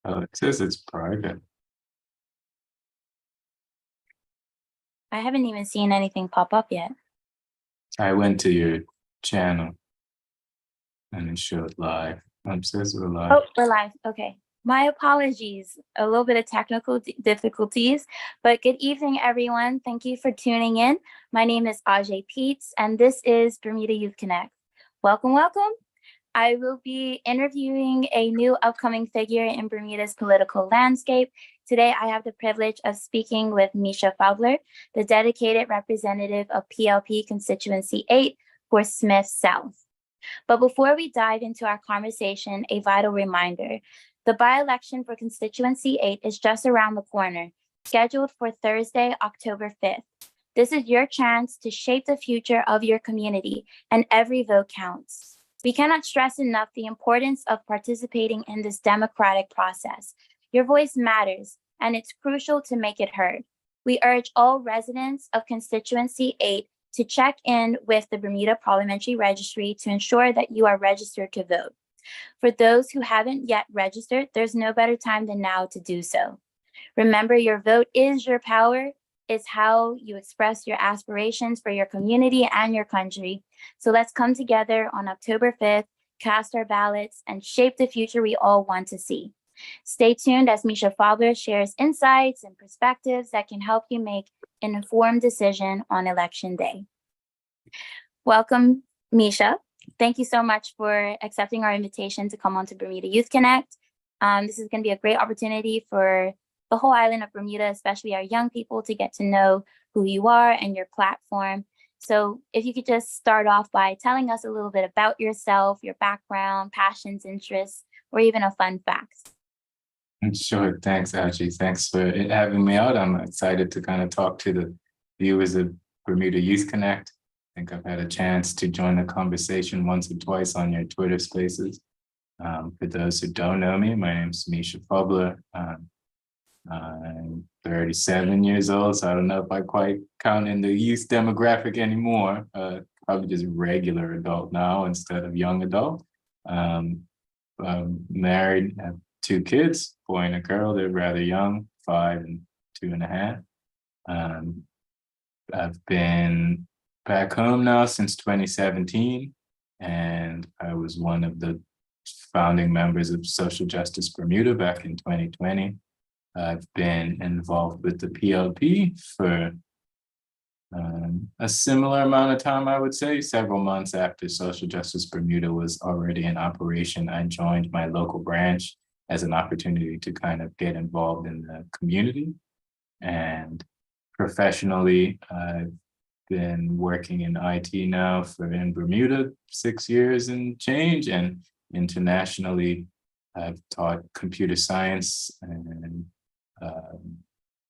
It says it's private. I haven't even seen anything pop up yet. I went to your channel and it showed live. It says we're live. Oh, we're live. Okay. My apologies. A little bit of technical difficulties, but good evening, everyone. Thank you for tuning in. My name is Ajay Peets, and this is Bermuda Youth Connect. Welcome, welcome. I will be interviewing a new upcoming figure in Bermuda's political landscape. Today, I have the privilege of speaking with Mischa Fubler, the dedicated representative of PLP Constituency 8 for Smith South. But before we dive into our conversation, a vital reminder. The by-election for Constituency 8 is just around the corner, scheduled for Thursday, October 5th. This is your chance to shape the future of your community, and every vote counts. We cannot stress enough the importance of participating in this democratic process. Your voice matters, and it's crucial to make it heard. We urge all residents of Constituency 8 to check in with the Bermuda Parliamentary Registry to ensure that you are registered to vote. For those who haven't yet registered, there's no better time than now to do so. Remember, your vote is your power. It's how you express your aspirations for your community and your country. So let's come together on October 5th, cast our ballots, and shape the future we all want to see. Stay tuned as Mischa Fubler shares insights and perspectives that can help you make an informed decision on Election Day. Welcome, Mischa. Thank you so much for accepting our invitation to come on to Bermuda Youth Connect. This is going to be a great opportunity for the whole island of Bermuda, especially our young people, to get to know who you are and your platform. So if you could just start off by telling us a little bit about yourself, your background, passions, interests, or even a fun fact. Sure. Thanks, Archie. Thanks for having me out. I'm excited to kind of talk to the viewers of Bermuda Youth Connect. I think I've had a chance to join the conversation once or twice on your Twitter Spaces. For those who don't know me, my name is Mischa Fubler. I'm 37 years old, so I don't know if I quite count in the youth demographic anymore. Probably just regular adult now instead of young adult. I'm married, have 2 kids, boy and a girl. They're rather young, 5 and 2.5. I've been back home now since 2017, and I was one of the founding members of Social Justice Bermuda back in 2020. I've been involved with the PLP for a similar amount of time, I would say. Several months after Social Justice Bermuda was already in operation, I joined my local branch as an opportunity to kind of get involved in the community. And professionally, I've been working in IT now in Bermuda 6 years and change, and internationally, I've taught computer science and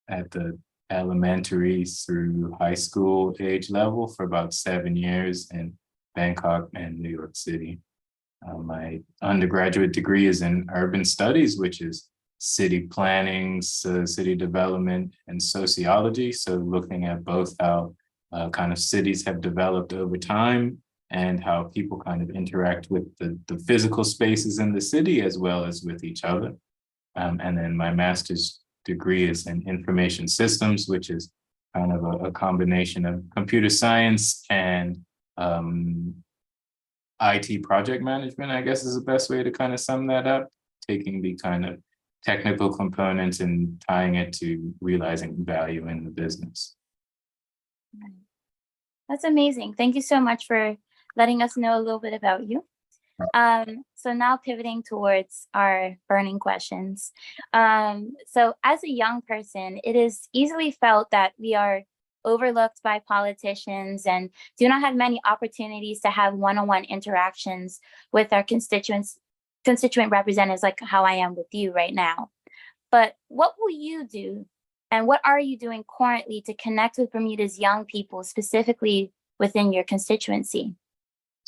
at the elementary through high school age level for about 7 years in Bangkok and New York City. My undergraduate degree is in urban studies, which is city planning, city development, and sociology. So looking at both how kind of cities have developed over time and how people kind of interact with the physical spaces in the city as well as with each other. And then my master's degree is in information systems, which is kind of a combination of computer science and IT project management, I guess is the best way to kind of sum that up, taking the kind of technical components and tying it to realizing value in the business. That's amazing. Thank you so much for letting us know a little bit about you. So now pivoting towards our burning questions. So as a young person, it is easily felt that we are overlooked by politicians and do not have many opportunities to have one-on-one interactions with our constituent representatives, like how I am with you right now. But what will you do, and what are you doing currently to connect with Bermuda's young people, specifically within your constituency?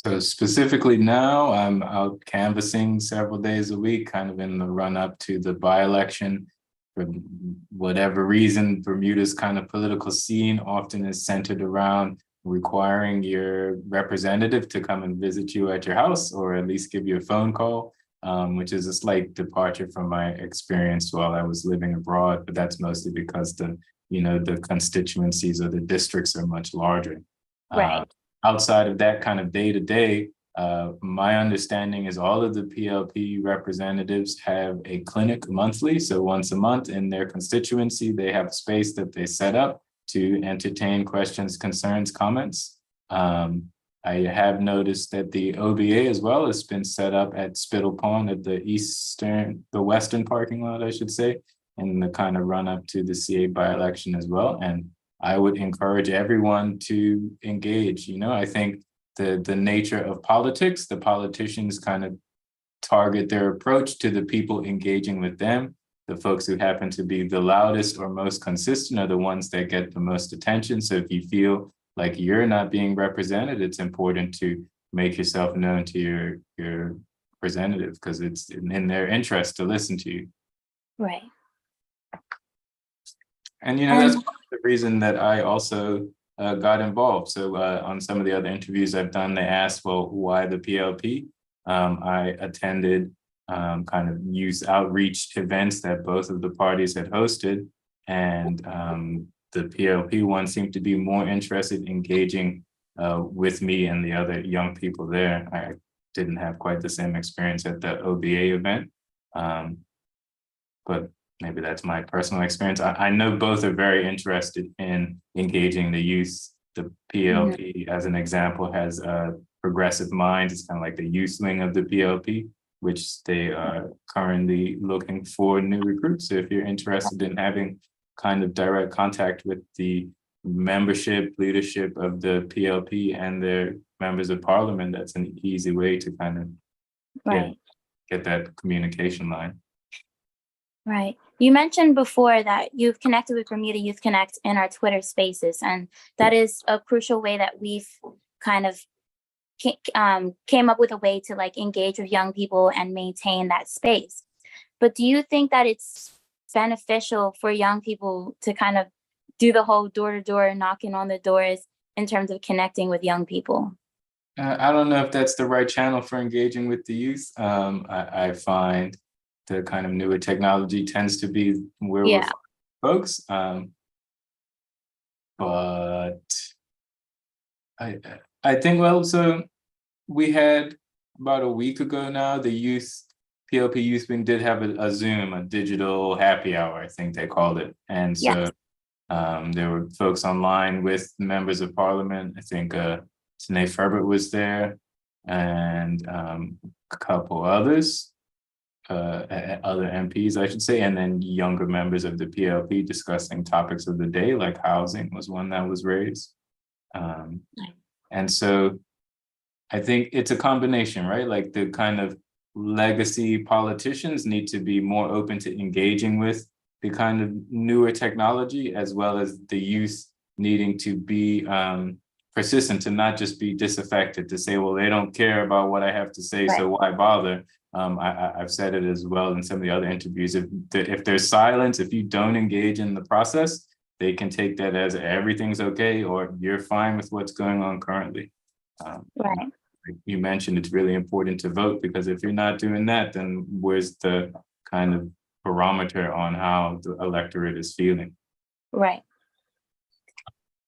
So specifically now, I'm out canvassing several days a week, kind of in the run-up to the by-election. For whatever reason, Bermuda's kind of political scene often is centered around requiring your representative to come and visit you at your house, or at least give you a phone call. which is a slight departure from my experience while I was living abroad, but that's mostly because the constituencies or the districts are much larger. Right. Outside of that kind of day to day, my understanding is all of the PLP representatives have a clinic monthly. So once a month in their constituency, they have a space that they set up to entertain questions, concerns, comments. I have noticed that the OBA as well has been set up at Spittle Pond at the western parking lot, I should say, in the kind of run up to the C-8 by-election as well. And I would encourage everyone to engage. I think the nature of politics, the politicians kind of target their approach to the people engaging with them. The folks who happen to be the loudest or most consistent are the ones that get the most attention. So if you feel like you're not being represented, it's important to make yourself known to your representative, because it's in their interest to listen to you. Right. And that's the reason that I also got involved. So on some of the other interviews I've done, they asked, well, why the PLP? I attended kind of youth outreach events that both of the parties had hosted. And the PLP one seemed to be more interested in engaging with me and the other young people there. I didn't have quite the same experience at the OBA event, but maybe that's my personal experience. I know both are very interested in engaging the youth. The PLP, as an example, has Progressive Minds. It's kind of like the youth wing of the PLP, which they are currently looking for new recruits. So if you're interested in having kind of direct contact with the membership, leadership of the PLP and their members of parliament, that's an easy way to kind of get that communication line. Right. You mentioned before that you've connected with Bermuda Youth Connect in our Twitter spaces, and that is a crucial way that we've kind of came up with a way to like engage with young people and maintain that space. But do you think that it's beneficial for young people to kind of do the whole door-to-door knocking on the doors in terms of connecting with young people? I don't know if that's the right channel for engaging with the youth. I find the kind of newer technology tends to be where we're folks. But I think, well, so we had about a week ago now, the PLP Youth Wing did have a Zoom, a digital happy hour, I think they called it. And so there were folks online with members of parliament. I think Sinead Ferbert was there, and a couple others. Other MPs, I should say, and then younger members of the PLP discussing topics of the day, like housing was one that was raised. And so I think it's a combination, right? Like the kind of legacy politicians need to be more open to engaging with the kind of newer technology, as well as the youth needing to be persistent, to not just be disaffected, to say, well, they don't care about what I have to say, so why bother? I've said it as well in some of the other interviews. If there's silence, if you don't engage in the process, they can take that as everything's okay, or you're fine with what's going on currently. Like you mentioned, it's really important to vote, because if you're not doing that, then where's the kind of barometer on how the electorate is feeling? Right.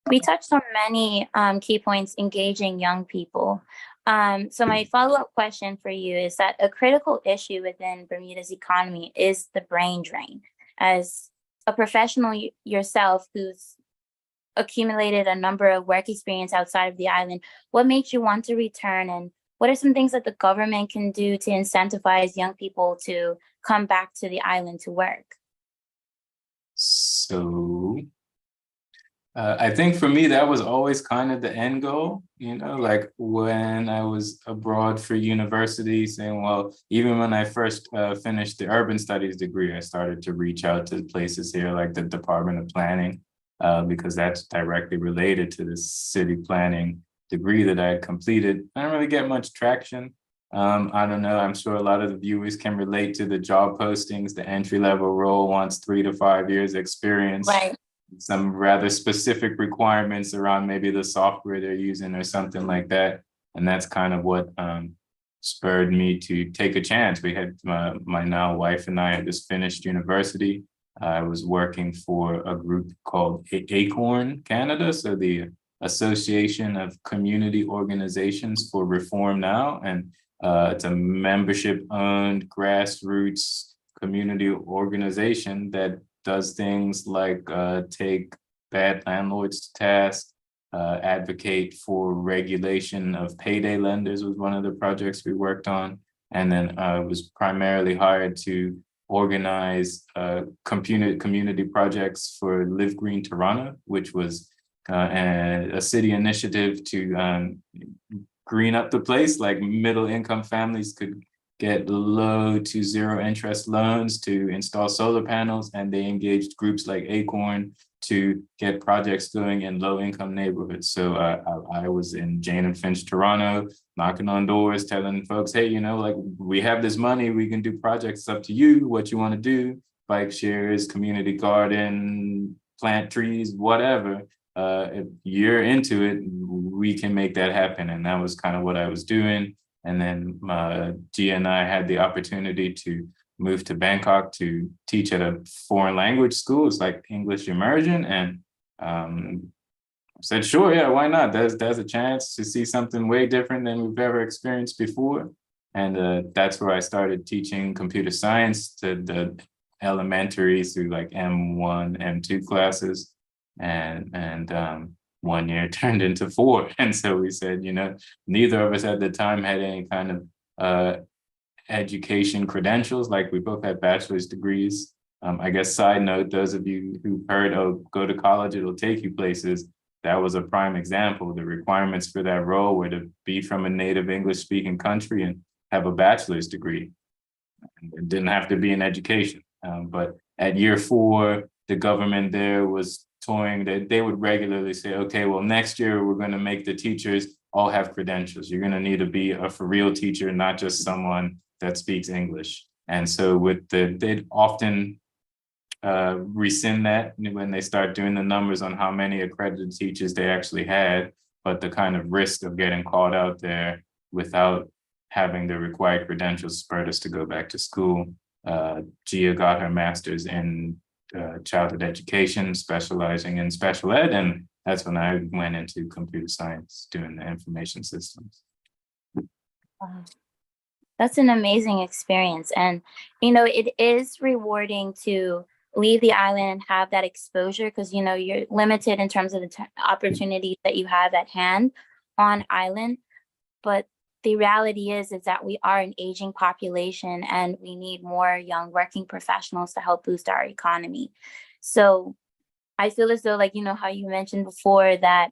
We touched on many key points engaging young people. So my follow-up question for you is that a critical issue within Bermuda's economy is the brain drain. As a professional yourself who's accumulated a number of work experience outside of the island, what makes you want to return, and what are some things that the government can do to incentivize young people to come back to the island to work? So I think for me, that was always kind of the end goal, like when I was abroad for university, saying, well, even when I first finished the urban studies degree, I started to reach out to places here like the Department of Planning, because that's directly related to the city planning degree that I had completed. I didn't really get much traction. I don't know, I'm sure a lot of the viewers can relate to the job postings. The entry-level role wants 3 to 5 years experience. Right. Some rather specific requirements around maybe the software they're using or something like that. And that's kind of what spurred me to take a chance. We had my now wife and I had just finished university. I was working for a group called Acorn Canada, so the Association of Community Organizations for Reform Now, and it's a membership-owned grassroots community organization that does things like take bad landlords to task, advocate for regulation of payday lenders was one of the projects we worked on. And then was primarily hired to organize community projects for Live Green Toronto, which was a city initiative to green up the place, like middle income families could get low to zero interest loans to install solar panels, and they engaged groups like Acorn to get projects going in low income neighborhoods. So I was in Jane and Finch, Toronto, knocking on doors, telling folks, hey, you know, like we have this money, we can do projects, it's up to you, what you want to do, bike shares, community garden, plant trees, whatever. If you're into it, we can make that happen. And that was kind of what I was doing. And then Gia and I had the opportunity to move to Bangkok to teach at a foreign language school. It's like English immersion. And said, sure, yeah, why not? There's a chance to see something way different than we've ever experienced before. And that's where I started teaching computer science to the elementary through like M1, M2 classes. And 1 year turned into 4. And so we said, you know, neither of us at the time had any kind of education credentials. Like we both had bachelor's degrees. I guess side note, those of you who've heard, oh, go to college, it'll take you places. That was a prime example. The requirements for that role were to be from a native English speaking country and have a bachelor's degree. It didn't have to be in education. But at year 4, the government there was toying that they would regularly say, okay, well, next year we're going to make the teachers all have credentials. You're going to need to be a for real teacher, not just someone that speaks English. And so they'd often rescind that when they start doing the numbers on how many accredited teachers they actually had, but the kind of risk of getting called out there without having the required credentials spurred us to go back to school. Gia got her master's in childhood education, specializing in special ed, and that's when I went into computer science, doing the information systems. Wow. That's an amazing experience. And, you know, it is rewarding to leave the island and have that exposure because, you know, you're limited in terms of the opportunities that you have at hand on island. But the reality is that we are an aging population and we need more young working professionals to help boost our economy. So I feel as though, like, you know, how you mentioned before that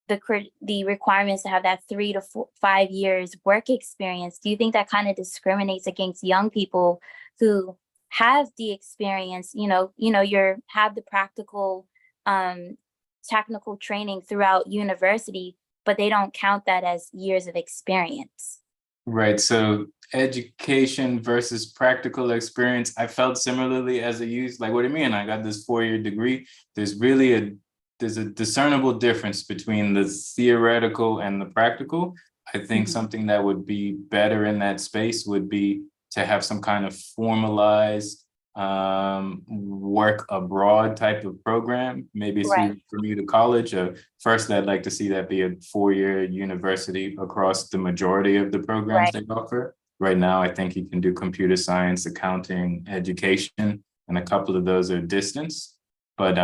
the requirements to have that 3 to 5 years work experience, do you think that kind of discriminates against young people who have the experience, have the practical, technical training throughout university, but they don't count that as years of experience? Right. So education versus practical experience, I felt similarly as a youth. Like, what do you mean? I got this 4-year degree. There's a discernible difference between the theoretical and the practical. I think something that would be better in that space would be to have some kind of formalized work abroad type of program, maybe through community college. First, I'd like to see that be a 4-year university across the majority of the programs they offer. Right now, I think you can do computer science, accounting, education, and a couple of those are distance. But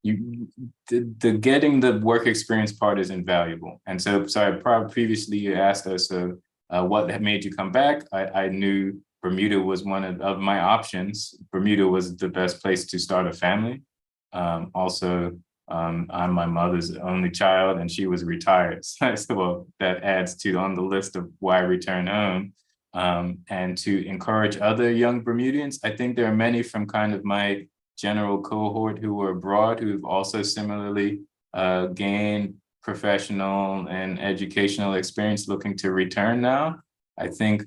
the getting the work experience part is invaluable. And so, sorry, previously you asked us what made you come back. I knew Bermuda was one of my options. Bermuda was the best place to start a family. Also, I'm my mother's only child and she was retired. So well, that adds to on the list of why return home. And to encourage other young Bermudians, I think there are many from kind of my general cohort who were abroad who've also similarly gained professional and educational experience looking to return now. I think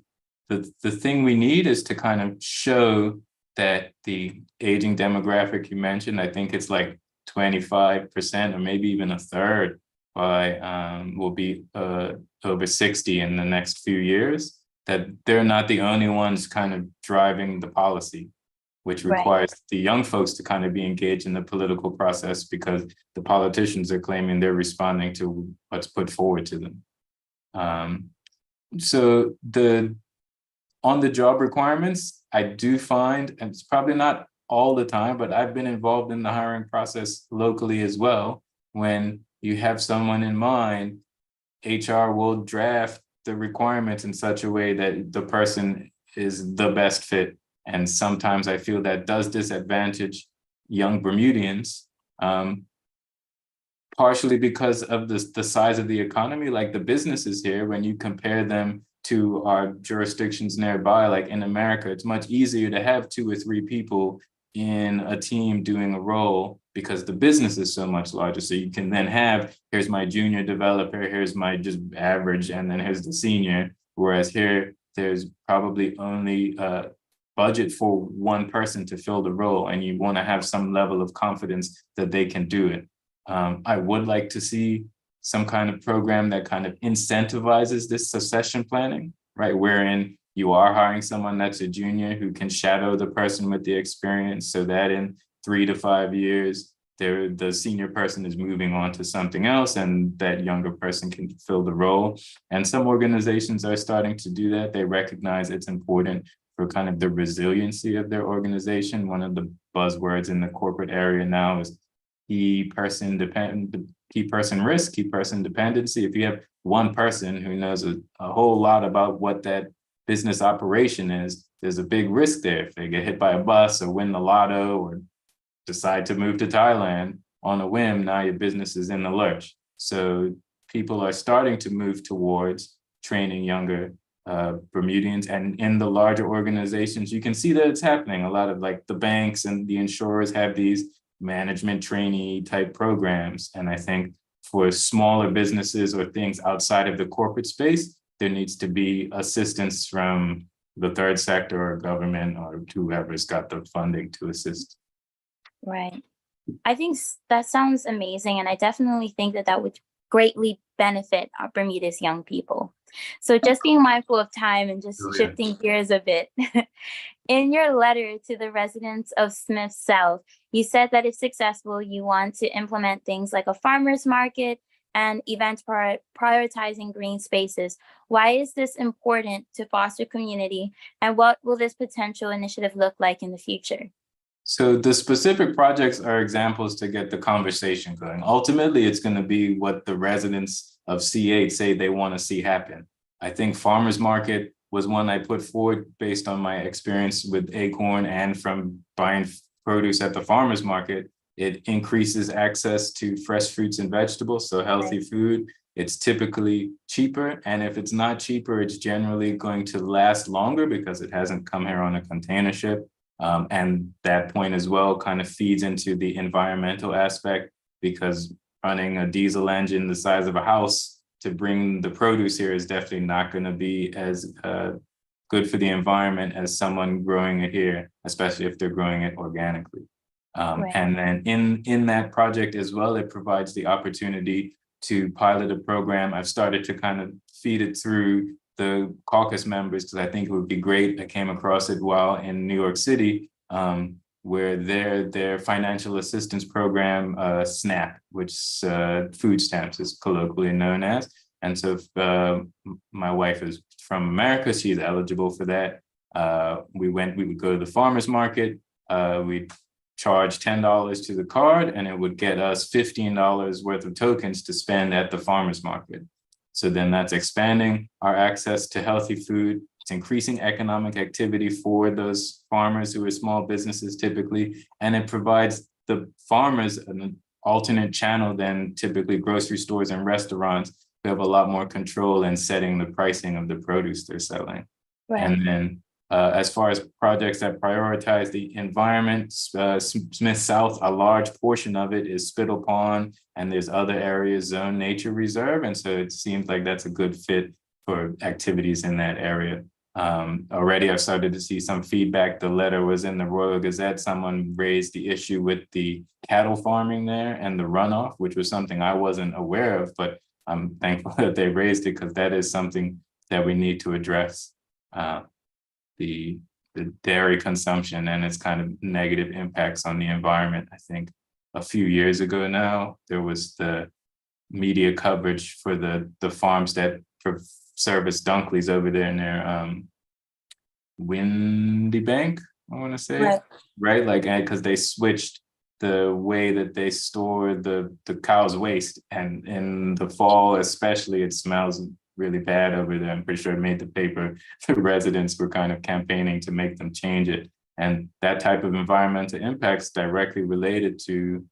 the thing we need is to kind of show that the aging demographic you mentioned, I think it's like 25% or maybe even a third will be over 60 in the next few years, that they're not the only ones kind of driving the policy, which requires the young folks to kind of be engaged in the political process, because the politicians are claiming they're responding to what's put forward to them. So on the job requirements, I do find, and it's probably not all the time, but I've been involved in the hiring process locally as well. When you have someone in mind, HR will draft the requirements in such a way that the person is the best fit. And sometimes I feel that does disadvantage young Bermudians, partially because of the size of the economy, like the businesses here, when you compare them to our jurisdictions nearby, like in America, it's much easier to have 2 or 3 people in a team doing a role because the business is so much larger. So you can then have, here's my junior developer, here's my just average, and then here's the senior. Whereas here, there's probably only a budget for one person to fill the role, and you want to have some level of confidence that they can do it. I would like to see some kind of program that kind of incentivizes this succession planning, right? Wherein you are hiring someone that's a junior who can shadow the person with the experience, so that in 3 to 5 years, the senior person is moving on to something else and that younger person can fill the role. And some organizations are starting to do that. They recognize it's important for kind of the resiliency of their organization. One of the buzzwords in the corporate area now is key person risk, key person dependency. If you have one person who knows a whole lot about what that business operation is, there's a big risk there. If they get hit by a bus or win the lotto or decide to move to Thailand on a whim, now your business is in the lurch. So people are starting to move towards training younger Bermudians, and in the larger organizations, you can see that it's happening. A lot of like the banks and the insurers have these management trainee type programs. And I think for smaller businesses or things outside of the corporate space, there needs to be assistance from the third sector or government or whoever's got the funding to assist. Right. I think that sounds amazing. And I definitely think that would greatly benefit our Bermuda's young people. So just being mindful of time and just shifting gears a bit. In your letter to the residents of Smith South, you said that if successful, you want to implement things like a farmer's market and events prioritizing green spaces. Why is this important to foster community, and what will this potential initiative look like in the future? So the specific projects are examples to get the conversation going. Ultimately, it's going to be what the residents of C-8 say they want to see happen. I think farmers market was one I put forward based on my experience with Acorn and from buying produce at the farmers market. It increases access to fresh fruits and vegetables, so healthy food. It's typically cheaper, and if it's not cheaper, it's generally going to last longer because it hasn't come here on a container ship. And that point as well kind of feeds into the environmental aspect, because running a diesel engine the size of a house to bring the produce here is definitely not going to be as good for the environment as someone growing it here, especially if they're growing it organically. And then in that project as well, it provides the opportunity to pilot a program. I've started to kind of feed it through the caucus members because I think it would be great. I came across it while in New York City, where their financial assistance program, SNAP, which food stamps is colloquially known as. And so if, my wife is from America, she's eligible for that. We would go to the farmer's market, we'd charge $10 to the card, and it would get us $15 worth of tokens to spend at the farmer's market. So then that's expanding our access to healthy food. It's increasing economic activity for those farmers who are small businesses typically, and it provides the farmers an alternate channel than typically grocery stores and restaurants who have a lot more control in setting the pricing of the produce they're selling. Right. And then as far as projects that prioritize the environment, Smith South, a large portion of it is Spittle Pond, and there's other areas zoned nature reserve. And so it seems like that's a good fit for activities in that area. Already I've started to see some feedback. The letter was in the Royal Gazette. Someone raised the issue with the cattle farming there and the runoff, which was something I wasn't aware of, but I'm thankful that they raised it because that is something that we need to address. The dairy consumption and its kind of negative impacts on the environment. I think a few years ago now, there was the media coverage for the farms that service Dunkley's over there in their Windy Bank, I want to say, right? Like, because they switched the way that they store the cow's waste, and in the fall especially, it smells really bad over there. I'm pretty sure it made the paper. The residents were kind of campaigning to make them change it, and that type of environmental impacts directly related to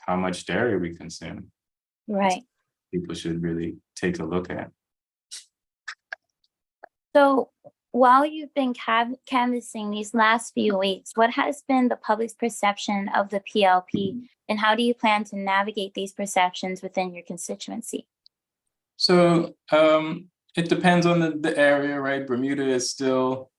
how much dairy we consume. Right. People should really take a look at. So while you've been canvassing these last few weeks, what has been the public's perception of the PLP, and how do you plan to navigate these perceptions within your constituency? So it depends on the area, right? Bermuda is still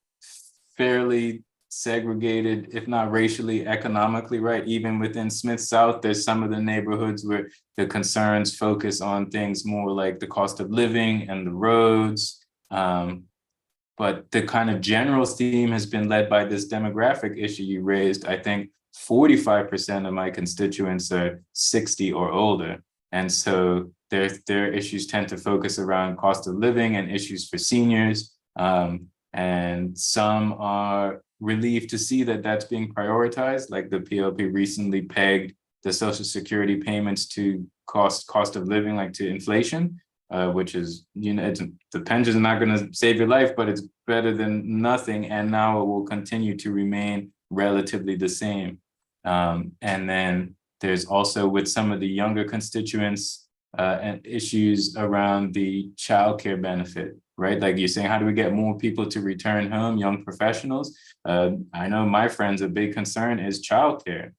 fairly segregated, if not racially, economically, right? Even within Smith South, there's some of the neighborhoods where the concerns focus on things more like the cost of living and the roads. But the kind of general theme has been led by this demographic issue you raised. I think 45% of my constituents are 60 or older. And so their issues tend to focus around cost of living and issues for seniors. And some are relieved to see that that's being prioritized. Like the PLP recently pegged the Social Security payments to cost of living, like to inflation, which is, the pension is not going to save your life, but it's better than nothing. And now it will continue to remain relatively the same. And then there's also with some of the younger constituents and issues around the childcare benefit, right? Like you're saying, how do we get more people to return home, young professionals? I know my friends, a big concern is childcare,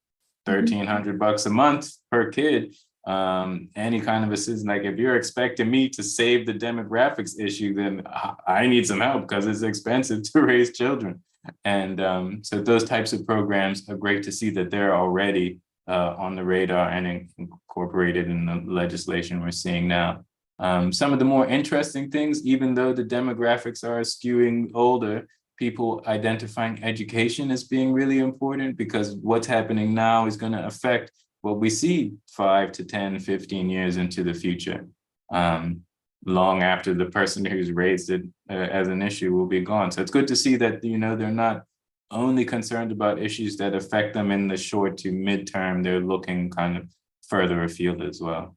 $1,300 a month per kid. Any kind of assistance, like if you're expecting me to save the demographics issue, then I need some help because it's expensive to raise children. And so those types of programs are great to see that they're already on the radar and incorporated in the legislation we're seeing now. Some of the more interesting things, even though the demographics are skewing older, people identifying education as being really important, because what's happening now is going to affect what we see 5 to 10, 15 years into the future, long after the person who's raised it as an issue will be gone. So it's good to see that, they're not only concerned about issues that affect them in the short to midterm, they're looking kind of further afield as well.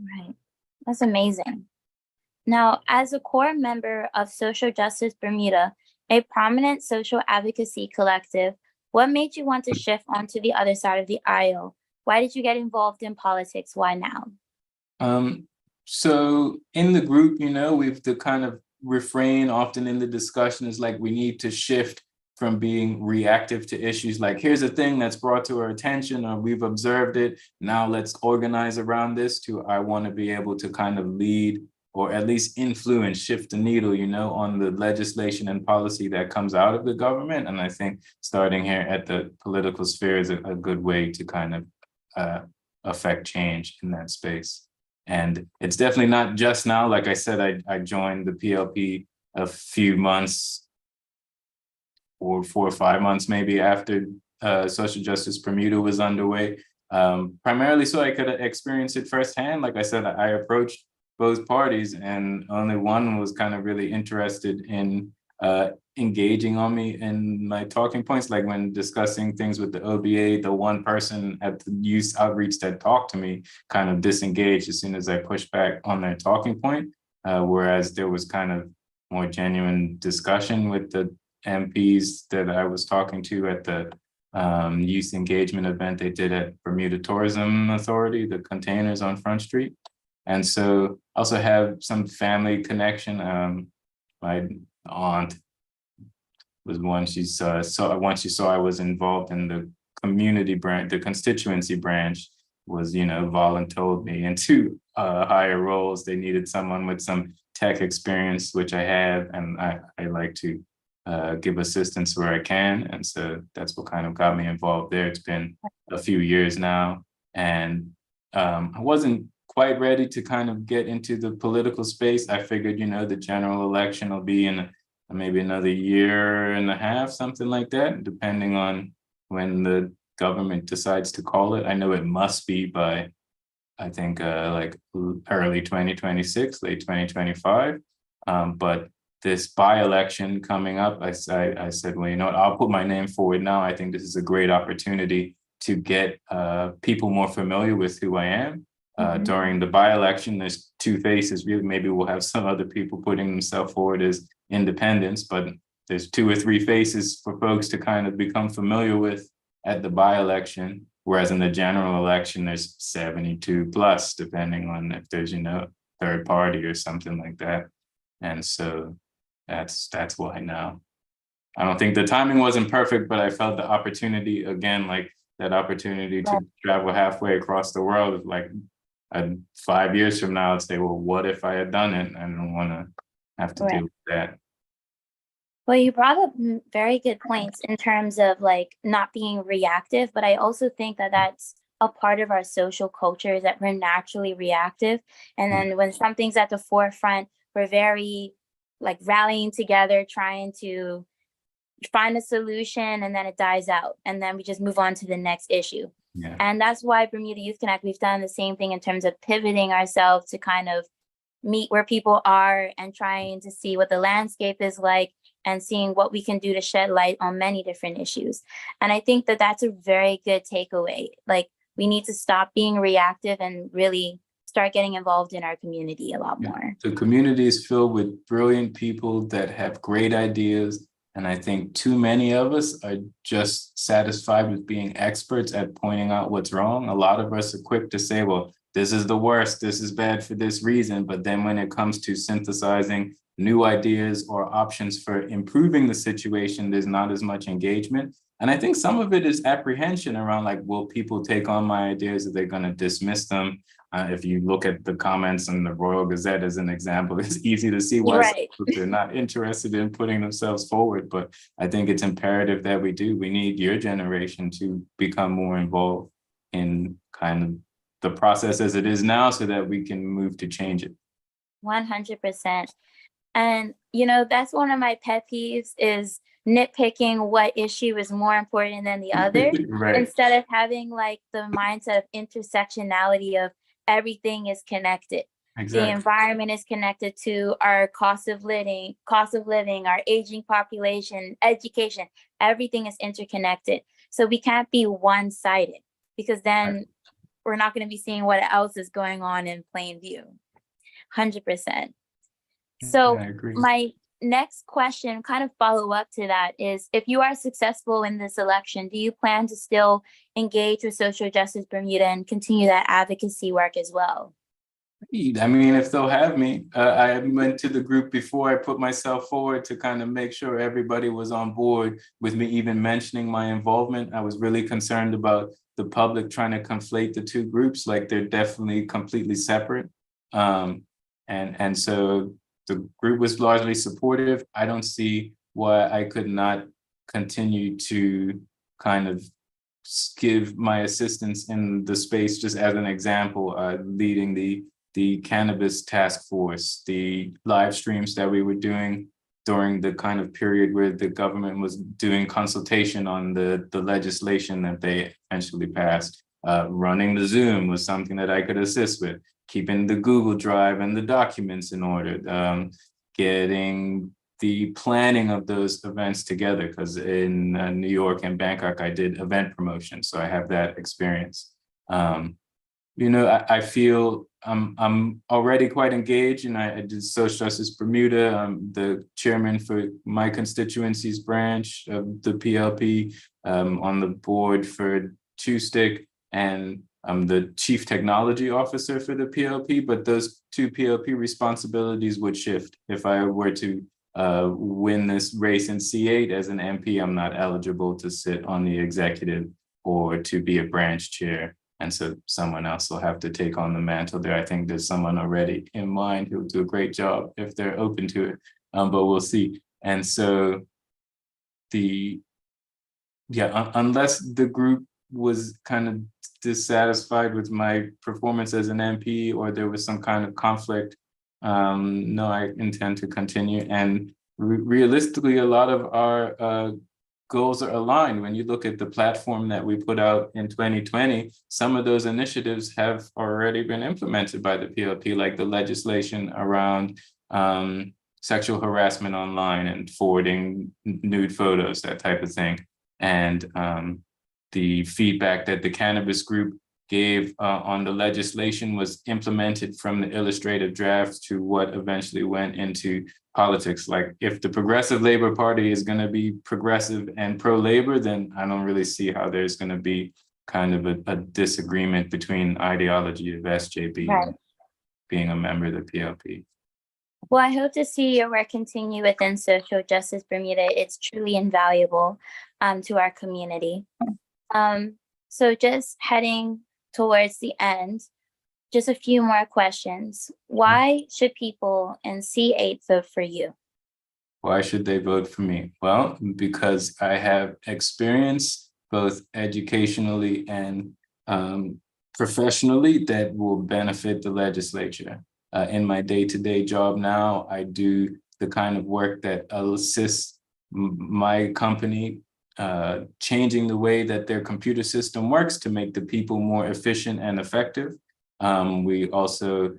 Right. That's amazing. Now, as a core member of Social Justice Bermuda, a prominent social advocacy collective, what made you want to shift onto the other side of the aisle? Why did you get involved in politics? Why now? So in the group, we've the kind of refrain often in the discussion is like, we need to shift from being reactive to issues like, here's a thing that's brought to our attention, or we've observed it, now let's organize around this, to I want to be able to kind of lead or at least influence, shift the needle, on the legislation and policy that comes out of the government. And I think starting here at the political sphere is a good way to kind of affect change in that space. And it's definitely not just now. Like I said, I joined the PLP a few months, or 4 or 5 months maybe after Social Justice Bermuda was underway, primarily so I could experience it firsthand. Like I said, I approached both parties and only one was kind of really interested in engaging on me in my talking points. Like when discussing things with the OBA, the one person at the youth outreach that talked to me kind of disengaged as soon as I pushed back on their talking point, whereas there was kind of more genuine discussion with the MPs that I was talking to at the youth engagement event they did at Bermuda Tourism Authority, the containers on Front Street. And so also have some family connection. My aunt was one, she saw once she saw I was involved in the community branch, the constituency branch, was voluntold me into higher roles. They needed someone with some tech experience, which I have, and I like to give assistance where I can. And so that's what kind of got me involved there. It's been a few years now, and I wasn't quite ready to kind of get into the political space. I figured, the general election will be in maybe another year and a half, something like that, depending on when the government decides to call it. I know it must be by, I think, like early 2026, late 2025. But this by-election coming up, I said, well, what, I'll put my name forward now. I think this is a great opportunity to get people more familiar with who I am. During the by-election, there's two faces. Really, maybe we'll have some other people putting themselves forward as independents, but there's 2 or 3 faces for folks to kind of become familiar with at the by-election. Whereas in the general election, there's 72 plus, depending on if there's, third party or something like that. And so that's why now. I don't think the timing wasn't perfect, but I felt the opportunity, again, like that opportunity to travel halfway across the world, like 5 years from now, I'd say, well, what if I had done it? I don't want to have to deal with that. Well, you brought up very good points in terms of like not being reactive, but I also think that that's a part of our social culture, is that we're naturally reactive. And then when something's at the forefront, we're very like rallying together, trying to find a solution, and then it dies out. And then we just move on to the next issue. Yeah. And that's why Bermuda Youth Connect, we've done the same thing in terms of pivoting ourselves to kind of meet where people are and trying to see what the landscape is like, and seeing what we can do to shed light on many different issues. And I think that that's a very good takeaway. Like, we need to stop being reactive and really start getting involved in our community a lot more. The community is filled with brilliant people that have great ideas. And I think too many of us are just satisfied with being experts at pointing out what's wrong. A lot of us are quick to say, well, this is the worst, this is bad for this reason. But then when it comes to synthesizing new ideas or options for improving the situation, there's not as much engagement. And I think some of it is apprehension around, like, will people take on my ideas? Are they going to dismiss them? If you look at the comments in the Royal Gazette as an example, it's easy to see why they're not interested in putting themselves forward. But I think it's imperative that we do. We need your generation to become more involved in kind of the process as it is now, so that we can move to change it. 100%. And, that's one of my pet peeves, is nitpicking what issue is more important than the other, instead of having like the mindset of intersectionality of everything is connected. Exactly. The environment is connected to our cost of living, our aging population, education, everything is interconnected. So we can't be one-sided, because then we're not going to be seeing what else is going on in plain view. 100%. So my next question, kind of follow up to that, is if you are successful in this election, do you plan to still engage with Social Justice Bermuda and continue that advocacy work as well? I mean, if they'll have me, I went to the group before I put myself forward to kind of make sure everybody was on board with me even mentioning my involvement. I was really concerned about the public trying to conflate the two groups, like they're definitely completely separate. And so the group was largely supportive. I don't see why I could not continue to kind of give my assistance in the space. Just as an example, leading the cannabis task force, the live streams that we were doing during the kind of period where the government was doing consultation on the legislation that they eventually passed. Running the Zoom was something that I could assist with. Keeping the Google Drive and the documents in order, getting the planning of those events together, because in New York and Bangkok, I did event promotion, so I have that experience. I feel I'm already quite engaged, and I did Social Justice Bermuda. I'm the chairman for my constituency's branch of the PLP, on the board for Stick, and I'm the chief technology officer for the PLP, but those two PLP responsibilities would shift. If I were to win this race in C-8 as an MP, I'm not eligible to sit on the executive or to be a branch chair. And so someone else will have to take on the mantle there. I think there's someone already in mind who'll do a great job if they're open to it, but we'll see. And so unless the group was kind of dissatisfied with my performance as an MP or there was some kind of conflict, no, I intend to continue. And realistically, a lot of our goals are aligned. When you look at the platform that we put out in 2020, some of those initiatives have already been implemented by the PLP, like the legislation around sexual harassment online and forwarding nude photos, that type of thing. And the feedback that the cannabis group gave on the legislation was implemented from the illustrative draft to what eventually went into politics. Like, if the Progressive Labor Party is going to be progressive and pro-labor, then I don't really see how there's going to be kind of a disagreement between ideology of SJB and being a member of the PLP. Well, I hope to see your work continue within Social Justice Bermuda. It's truly invaluable to our community. So just heading towards the end, just a few more questions. Why should people in C-8 vote for you? Why should they vote for me? Well, because I have experience both educationally and professionally that will benefit the legislature. In my day-to-day job now, I do the kind of work that assists my company changing the way that their computer system works to make the people more efficient and effective. We also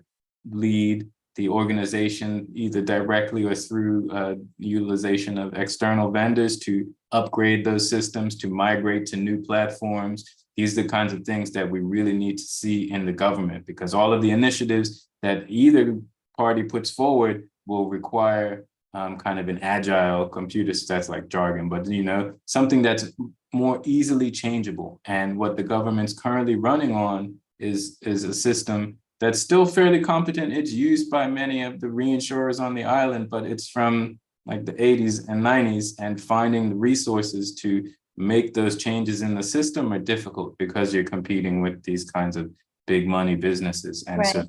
lead the organization either directly or through utilization of external vendors to upgrade those systems, to migrate to new platforms. These are the kinds of things that we really need to see in the government, because all of the initiatives that either party puts forward will require kind of an agile computer, that's like jargon, but something that's more easily changeable. And what the government's currently running on is a system that's still fairly competent. It's used by many of the reinsurers on the island, but it's from like the 80s and 90s, and finding the resources to make those changes in the system are difficult because you're competing with these kinds of big money businesses. And so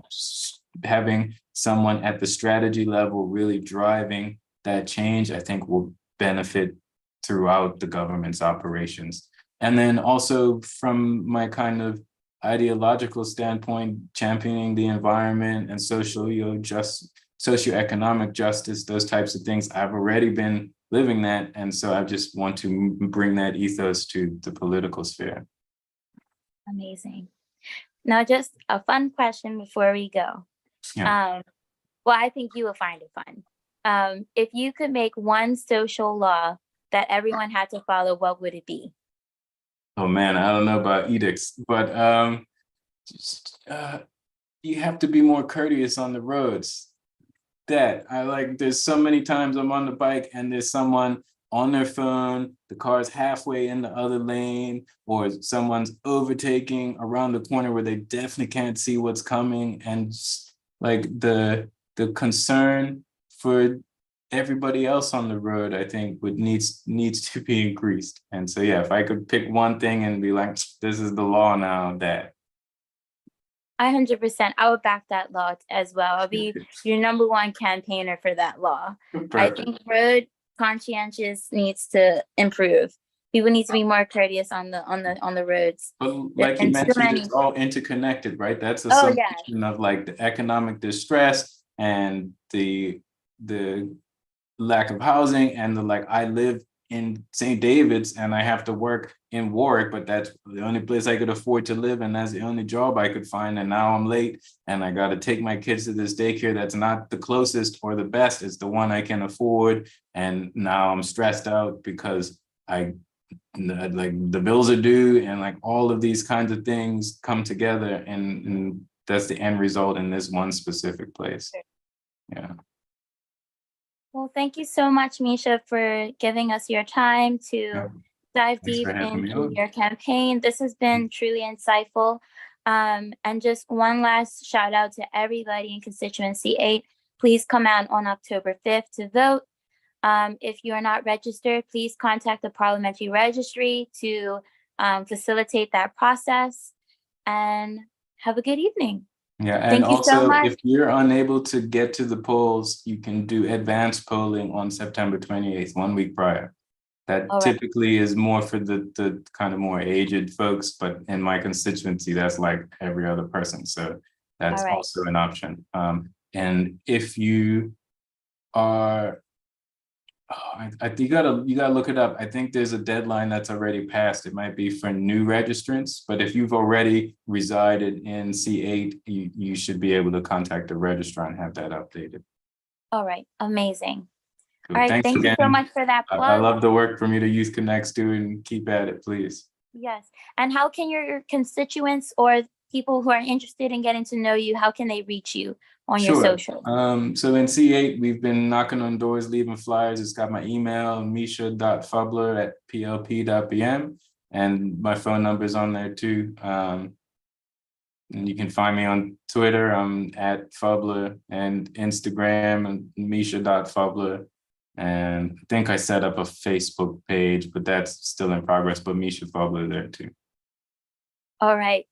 having someone at the strategy level really driving that change, I think will benefit throughout the government's operations. And then also from my kind of ideological standpoint, championing the environment and socioeconomic justice, those types of things, I've already been living that. And so I just want to bring that ethos to the political sphere. Amazing. Now, just a fun question before we go. Yeah. Well, I think you will find it fun. If you could make one social law that everyone had to follow, what would it be? Oh man, I don't know about edicts, but you have to be more courteous on the roads. There's so many times I'm on the bike and there's someone on their phone, the car's halfway in the other lane, or someone's overtaking around the corner where they definitely can't see what's coming. And like the concern for everybody else on the road, I think needs to be increased. And so, yeah, if I could pick one thing and be like, this is the law now, that. 100%. I would back that law as well. I'll be your #1 campaigner for that law. Perfect. I think road conscientious needs to improve. People need to be more courteous on the roads. But like you mentioned, it's all interconnected, right? That's a summation of like the economic distress and the lack of housing and I live in St. David's and I have to work in Warwick, but that's the only place I could afford to live, and that's the only job I could find. And now I'm late and I got to take my kids to this daycare that's not the closest or the best, it's the one I can afford. And now I'm stressed out because the bills are due, and like all of these kinds of things come together, and that's the end result in this one specific place. Yeah. Well, thank you so much, Mischa, for giving us your time to dive deep into your campaign. This has been truly insightful. And just one last shout out to everybody in constituency 8. Please come out on October 5th to vote. If you are not registered, please contact the parliamentary registry to facilitate that process. and have a good evening. Yeah, and Thank you so also much. if you're unable to get to the polls, you can do advanced polling on September 28th, 1 week prior. That All right. typically is more for the kind of more aged folks, but in my constituency, that's like every other person. So that's All right. also an option. And if you are, I think you gotta look it up. I think there's a deadline that's already passed. It might be for new registrants, but if you've already resided in C8, you should be able to contact the registrar and have that updated. All right. Amazing. Cool. All right. Thanks Thank you so again. much for that I plug. love the work Bermuda Youth Connects do, and keep at it, please. Yes. And how can your constituents or people who are interested in getting to know you, how can they reach you on your Sure. socials? So in C8, we've been knocking on doors, leaving flyers. It's got my email, misha.fubler@plp.bm, and my phone number is on there too. And you can find me on Twitter. I'm at Fubler, and Instagram and misha.fubler. And I think I set up a Facebook page, but that's still in progress. But Mischa Fubler there too. All right.